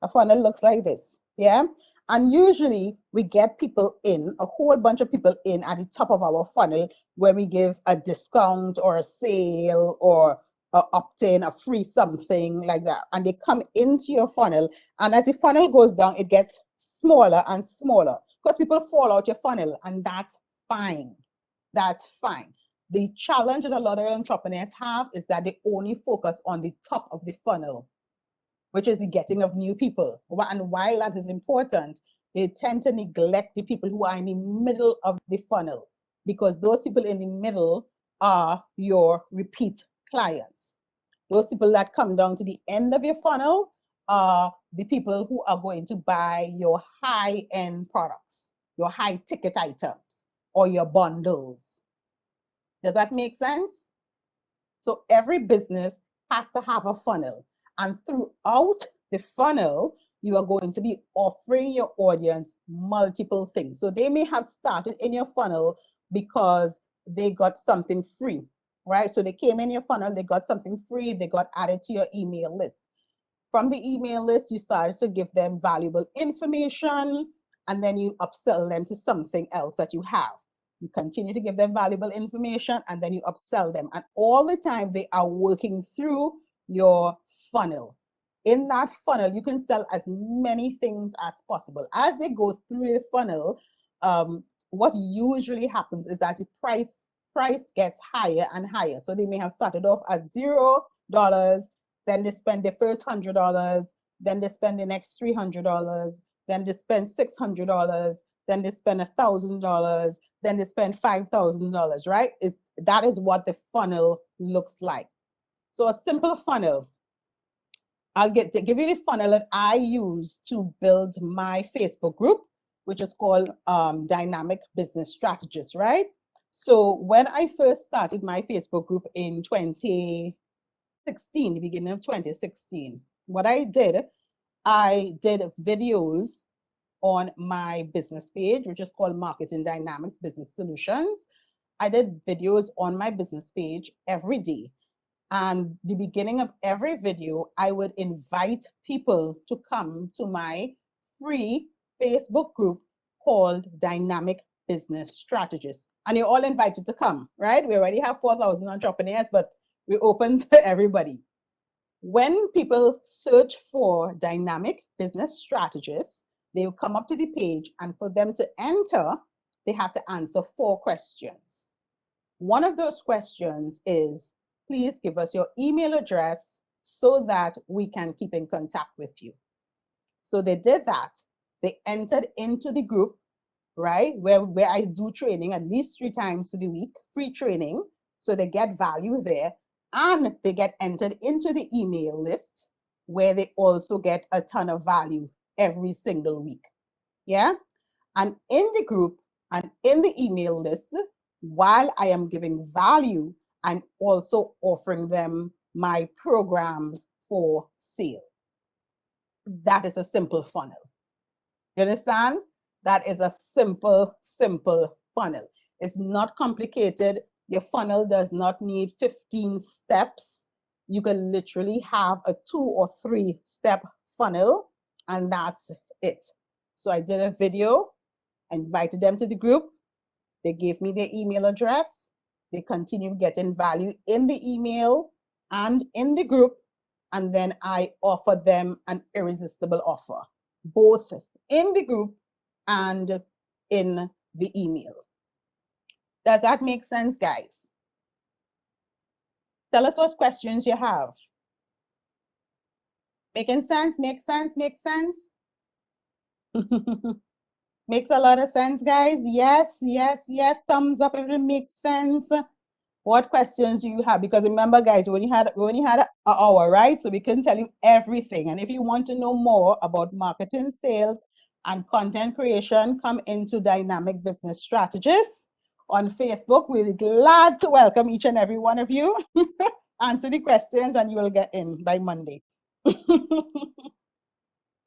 A funnel looks like this, yeah? And usually we get people in, a whole bunch of people in at the top of our funnel where we give a discount or a sale or a opt-in, a free something like that. And they come into your funnel. And as the funnel goes down, it gets smaller and smaller because people fall out your funnel, and that's fine. That's fine. The challenge that a lot of entrepreneurs have is that they only focus on the top of the funnel, which is the getting of new people. And while that is important, they tend to neglect the people who are in the middle of the funnel, because those people in the middle are your repeat clients. Those people that come down to the end of your funnel are the people who are going to buy your high-end products, your high-ticket items, or your bundles. Does that make sense? So every business has to have a funnel. And throughout the funnel, you are going to be offering your audience multiple things. So they may have started in your funnel because they got something free, right? So they came in your funnel, they got something free, they got added to your email list. From the email list, you started to give them valuable information, and then you upsell them to something else that you have. You continue to give them valuable information, and then you upsell them. And all the time they are working through your funnel. In that funnel, you can sell as many things as possible. As they go through the funnel, what usually happens is that the price gets higher and higher. So they may have started off at $0, then they spend their first $100, then they spend the next $300, then they spend $600, then they spend $1,000, then they spend $5,000, right? That is what the funnel looks like. So a simple funnel, I'll give you the funnel that I use to build my Facebook group, which is called Dynamic Business Strategist, right? So when I first started my Facebook group in 2016, the beginning of 2016, what I did videos on my business page, which is called Marketing Dynamics Business Solutions. I did videos on my business page every day. And the beginning of every video, I would invite people to come to my free Facebook group called Dynamic Business Strategist. And you're all invited to come, right? We already have 4,000 entrepreneurs, but we're open to everybody. When people search for Dynamic Business Strategists, they will come up to the page, and for them to enter, they have to answer 4 questions. One of those questions is, please give us your email address so that we can keep in contact with you. So they did that. They entered into the group, right, where I do training at least 3 times to the week, free training. So they get value there, and they get entered into the email list where they also get a ton of value every single week. Yeah. And in the group and in the email list, while I am giving value, I'm also offering them my programs for sale. That is a simple funnel. You understand? That is a simple funnel. It's not complicated. Your funnel does not need 15 steps. You can literally have a 2 or 3 step funnel, and that's it. So I did a video, invited them to the group. They gave me their email address. They continue getting value in the email and in the group. And then I offered them an irresistible offer, both in the group and in the email. Does that make sense, guys? Tell us what questions you have. Making sense? Make sense? Make sense? Makes a lot of sense, guys. Yes, yes, yes. Thumbs up if it makes sense. What questions do you have? Because remember, guys, we only had an hour, right? So we can tell you everything. And if you want to know more about marketing, sales, and content creation, come into Dynamic Business Strategists, on Facebook. We'll be glad to welcome each and every one of you. Answer the questions and you will get in by Monday.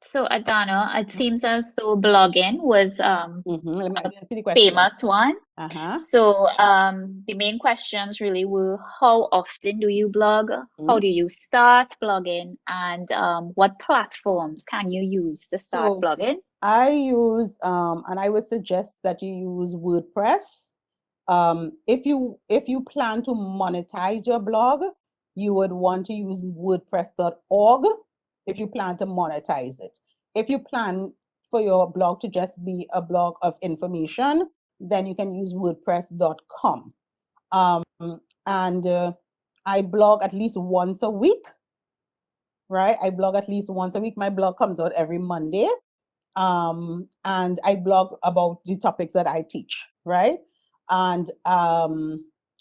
So Adana, it seems as though blogging was I didn't see the question. famous one. So the main questions really were, how often do you blog? How do you start blogging? And what platforms can you use to start blogging? I use and I would suggest that you use WordPress. If you plan to monetize your blog, you would want to use wordpress.org if you plan to monetize it. If you plan for your blog to just be a blog of information, then you can use wordpress.com. And I blog at least once a week, right? I blog at least once a week. My blog comes out every Monday. And I blog about the topics that I teach, right? And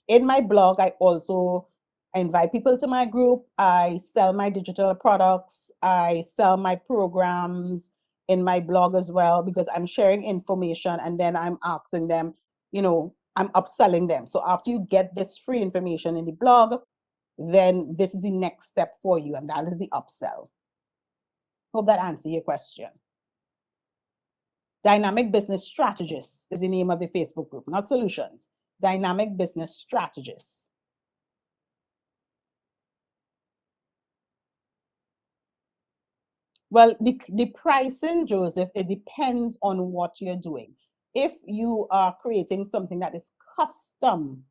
in my blog, I also invite people to my group. I sell my digital products. I sell my programs in my blog as well, because I'm sharing information and then I'm asking them, I'm upselling them. So after you get this free information in the blog, then this is the next step for you, and that is the upsell. Hope that answers your question. Dynamic Business Strategists is the name of the Facebook group, not solutions. Dynamic Business Strategists. Well, the pricing, Joseph, it depends on what you're doing. If you are creating something that is custom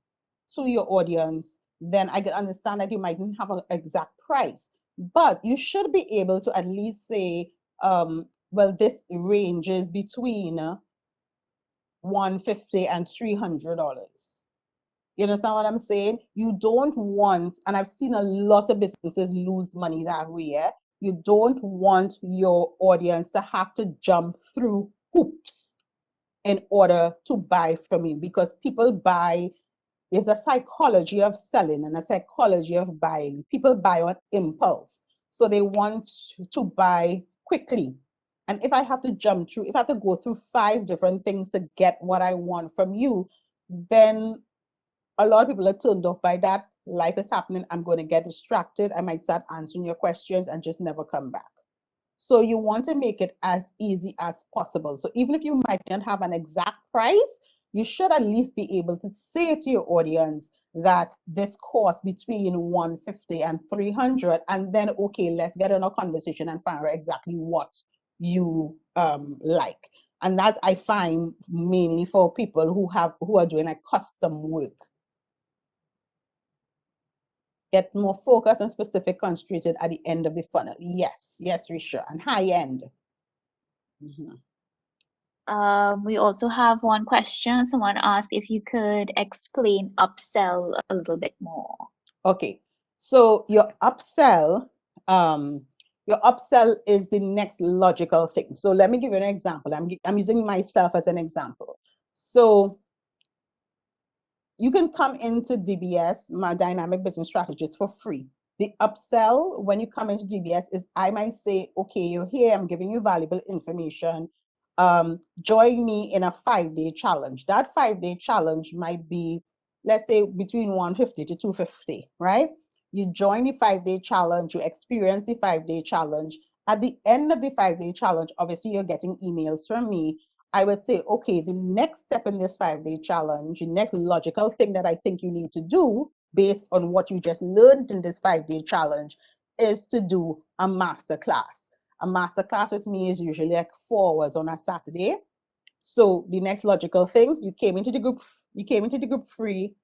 to your audience, then I can understand that you mightn't have an exact price, but you should be able to at least say, well, this ranges between $150 and $300. You understand what I'm saying? You don't want, and I've seen a lot of businesses lose money that way. You don't want your audience to have to jump through hoops in order to buy from you, because people buy. There's a psychology of selling and a psychology of buying. People buy on impulse, so they want to buy quickly. And if I have to jump through, if I have to go through 5 different things to get what I want from you, then a lot of people are turned off by that. Life is happening. I'm going to get distracted. I might start answering your questions and just never come back. So you want to make it as easy as possible. So even if you might not have an exact price, you should at least be able to say to your audience that this costs between $150 and $300, and then, okay, let's get in a conversation and find out exactly what you like. And that's, I find, mainly for people who are doing like custom work. Get more focused and specific, concentrated at the end of the funnel. Yes, Risha, and high end. We also have one question. Someone asked if you could explain upsell a little bit more. Okay, so your upsell is the next logical thing. So let me give you an example. I'm using myself as an example. So you can come into DBS, my Dynamic Business Strategist, for free. The upsell when you come into DBS is, I might say, okay, you're here, I'm giving you valuable information. Join me in a 5-day challenge. That 5-day challenge might be, let's say, between $150 to $250, right? You join the 5-day challenge, you experience the 5-day challenge. At the end of the 5-day challenge, obviously you're getting emails from me. I would say, okay, the next step in this 5-day challenge, the next logical thing that I think you need to do based on what you just learned in this 5-day challenge is to do a masterclass. A masterclass with me is usually like 4 hours on a Saturday. So the next logical thing, you came into the group free,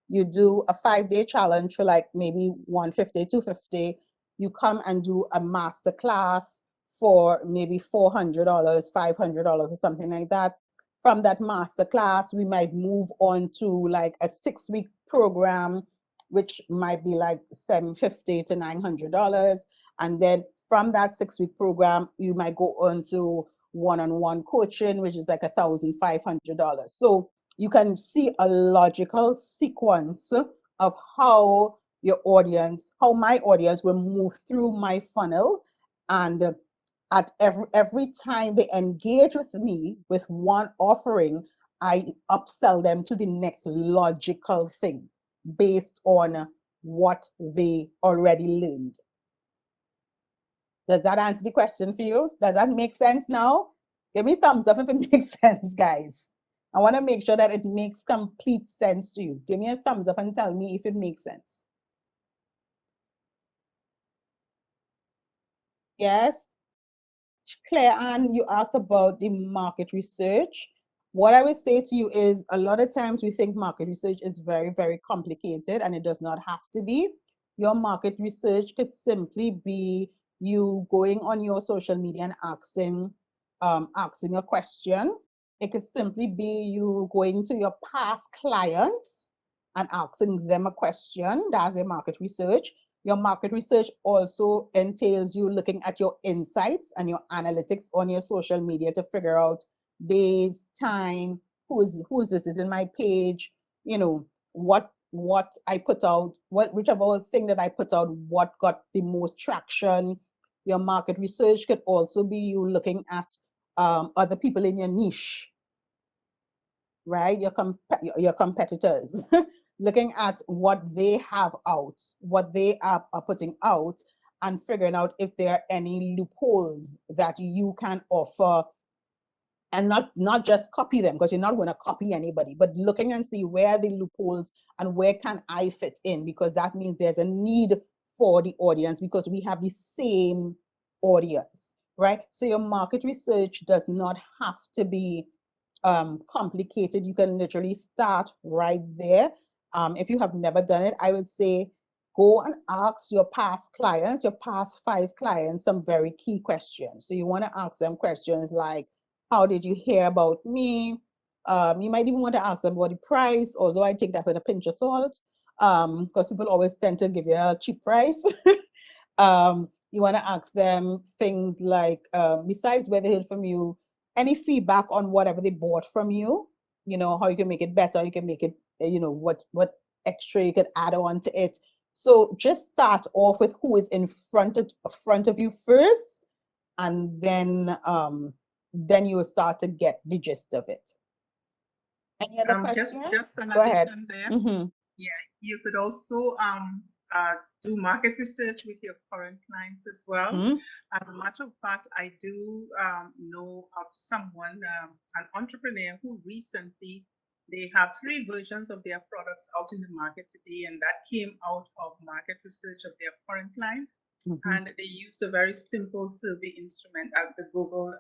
you do a 5-day challenge for like maybe $150, $250. You come and do a masterclass for maybe $400, $500 or something like that. From that masterclass, we might move on to like a 6-week program, which might be like $750 to $900. And then from that 6-week program, you might go on to one-on-one coaching, which is like $1,500. So you can see a logical sequence of how my audience will move through my funnel. And at every time they engage with me with one offering, I upsell them to the next logical thing based on what they already learned. Does that answer the question for you? Does that make sense now? Give me a thumbs up if it makes sense, guys. I want to make sure that it makes complete sense to you. Give me a thumbs up and tell me if it makes sense. Yes? Claire Ann, you asked about the market research. What I would say to you is a lot of times we think market research is very, very complicated, and it does not have to be. Your market research could simply be you going on your social media and asking a question. It could simply be you going to your past clients and asking them a question. That's your market research. Your market research also entails you looking at your insights and your analytics on your social media to figure out days, time, who's visiting my page, you know, what I put out, whichever thing that I put out, what got the most traction. Your market research could also be you looking at other people in your niche, right? Your competitors, looking at what they have out, what they are putting out, and figuring out if there are any loopholes that you can offer, and not just copy them, because you're not going to copy anybody, but looking and see where are the loopholes and where can I fit in, because that means there's a need for the audience because we have the same audience, right? So your market research does not have to be complicated. You can literally start right there. If you have never done it, I would say go and ask your past clients, your past 5 clients, some very key questions. So you want to ask them questions like, how did you hear about me? You might even want to ask them about the price, although I take that with a pinch of salt, because people always tend to give you a cheap price. You want to ask them things like, besides where they heard from you, any feedback on whatever they bought from you, you know, how you can make it better, you can make it, you know, what extra you could add on to it. So just start off with who is in front of you first, and then you will start to get the gist of it. Any other questions? Just an Go ahead. addition there. Mm-hmm. Yeah, you could also do market research with your current clients as well. Mm-hmm. As a matter of fact, I do know of someone, an entrepreneur who recently, they have 3 versions of their products out in the market today, and that came out of market research of their current clients. Mm-hmm. And they use a very simple survey instrument at the Google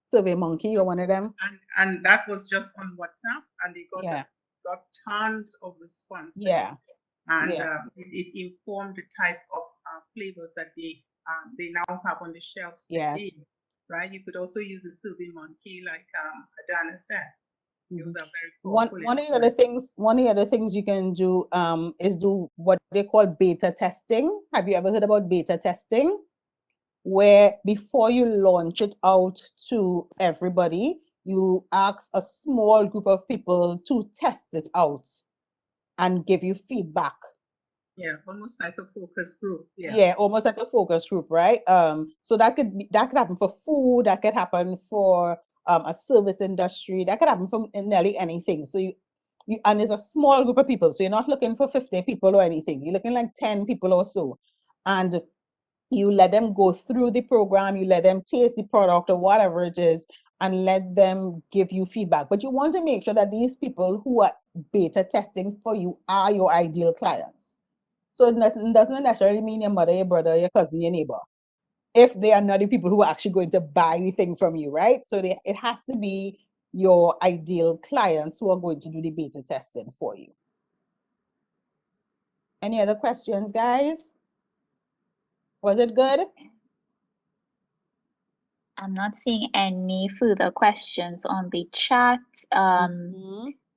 Survey Monkey or one of them. And that was just on WhatsApp, and they got Yeah. got tons of responses. Yeah. And Yeah. it informed the type of flavors that they now have on the shelves Yes. today, right? You could also use the survey monkey, like Adana said. Mhm. Those are very One powerful of the other things you can do is do what they call beta testing. Have you ever heard about beta testing? Where before you launch it out to everybody, you ask a small group of people to test it out and give you feedback. Yeah, almost like a focus group. Yeah. Yeah, almost like a focus group, right? So that could happen for food, that could happen for a service industry, that could happen from nearly anything. So you and it's a small group of people, so you're not looking for 50 people or anything. You're looking like 10 people or so, and you let them go through the program, you let them taste the product or whatever it is, and let them give you feedback. But you want to make sure that these people who are beta testing for you are your ideal clients. So it doesn't necessarily mean your mother, your brother, your cousin, your neighbor, if they are not the people who are actually going to buy the thing from you, right? So it has to be your ideal clients who are going to do the beta testing for you. Any other questions, guys? Was it good? I'm not seeing any further questions on the chat.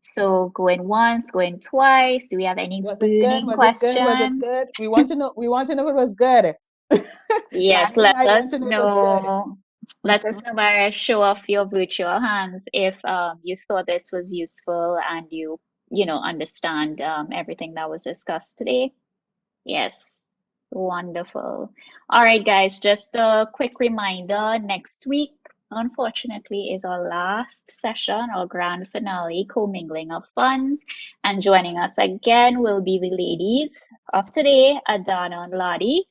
So going once, going twice. Do we have any burning questions? Was it good? We want to know if it was good. Yes, Laddie let might want us to know if it was good. know. Let us know by a show of your virtual hands if you thought this was useful and you understand everything that was discussed today. Yes, wonderful. All right, guys, just a quick reminder, next week unfortunately, is our last session, our grand finale, commingling of funds. And joining us again will be the ladies of today, Adana and Ladi.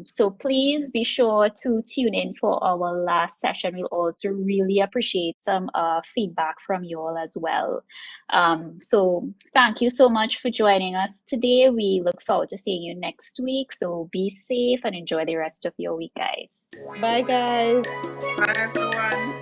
So please be sure to tune in for our last session. We'll also really appreciate some feedback from you all as well. So thank you so much for joining us today. We look forward to seeing you next week. So be safe and enjoy the rest of your week, guys. Bye, guys. Bye, everyone.